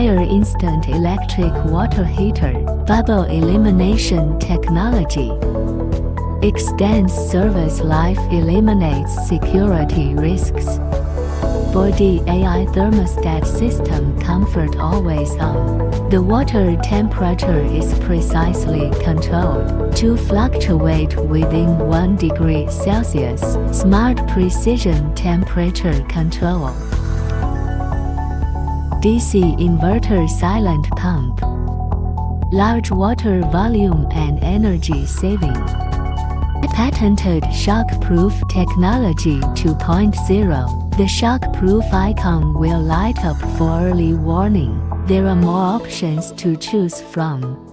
Fire instant electric water heater, bubble elimination technology. Extends service life, eliminates security risks. 4D AI thermostat system, comfort always on. The water temperature is precisely controlled to fluctuate within 1 degree Celsius. Smart precision temperature control. DC inverter silent pump. Large water volume and energy saving. Patented shock-proof technology 2.0. The shock-proof icon will light up for early warning. There are more options to choose from.